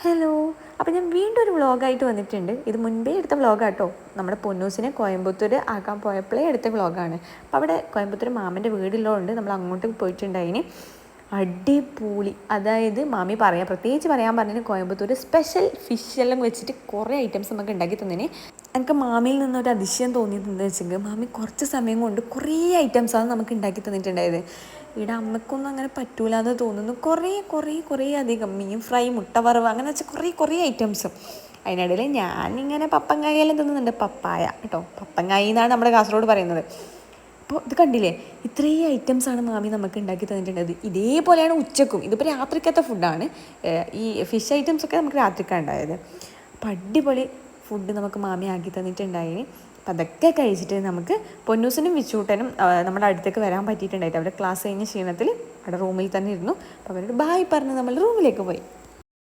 Hello. അപ്പോൾ ഞാൻ വീണ്ടും ഒരു വ്ളോഗായിട്ട് വന്നിട്ടുണ്ട്. ഇത് മുൻപേ എടുത്ത വ്ളോഗാട്ടോ. നമ്മുടെ പൊന്നൂസിനെ കോയമ്പത്തൂർ ആക്കാൻ പോയപ്പോഴേ എടുത്ത വ്ളോഗാണ്. അപ്പോൾ അവിടെ കോയമ്പത്തൂർ മാമൻ്റെ വീടുള്ളതുകൊണ്ട് നമ്മൾ അങ്ങോട്ട് പോയിട്ടുണ്ടായിന്. അടിപൊളി. അതായത് മാമി പ്രത്യേകിച്ച് പറയാൻ പറഞ്ഞതിന് കോയമ്പത്തൂർ സ്പെഷ്യൽ ഫിഷ് എല്ലാം വെച്ചിട്ട് കുറേ ഐറ്റംസ് നമുക്ക് ഉണ്ടാക്കി തന്നതിന്. എനിക്ക് മാമിയിൽ നിന്നൊരു അതിശയം തോന്നിയത് എന്താ വെച്ചെങ്കിൽ മാമി കുറച്ച് സമയം കൊണ്ട് കുറേ ഐറ്റംസാണ് നമുക്ക് ഉണ്ടാക്കി തന്നിട്ടുണ്ടായത്. ഇവിടെ അമ്മക്കൊന്നും അങ്ങനെ പറ്റൂല എന്ന് തോന്നുന്നു. കുറേ അധികം മീൻ ഫ്രൈ, മുട്ട വറവ്, അങ്ങനെ വെച്ചാൽ കുറേ ഐറ്റംസും. അതിനിടയിൽ ഞാനിങ്ങനെ പപ്പങ്കായെല്ലാം തിന്നുന്നുണ്ട്. പപ്പായ കേട്ടോ, പപ്പങ്കായി എന്നാണ് നമ്മുടെ കാസർഗോഡ് പറയുന്നത്. അപ്പോൾ ഇത് കണ്ടില്ലേ, ഇത്രയും ഐറ്റംസാണ് മാമി നമുക്ക് ഉണ്ടാക്കി തന്നിട്ടുള്ളത്. ഇതേപോലെയാണ് ഉച്ചക്കും. ഇതിപ്പോൾ രാത്രിക്കത്തെ ഫുഡാണ്. ഈ ഫിഷ് ഐറ്റംസൊക്കെ നമുക്ക് രാത്രിക്കാണ് ഉണ്ടായത്. അപ്പം അടിപൊളി ഫുഡ് നമുക്ക് മാമി ആക്കി തന്നിട്ടുണ്ടായിന്. അപ്പം അതൊക്കെ കഴിച്ചിട്ട് നമുക്ക് പൊന്നൂസിനും വിച്ചൂട്ടനും നമ്മുടെ അടുത്തേക്ക് വരാൻ പറ്റിയിട്ടുണ്ടായിട്ട്. അവരുടെ ക്ലാസ് കഴിഞ്ഞ ക്ഷീണത്തിൽ അവിടെ റൂമിൽ തന്നെ ഇരുന്നു. അപ്പോൾ അവരോട് ബായ് പറഞ്ഞ് നമ്മൾ റൂമിലേക്ക് പോയി.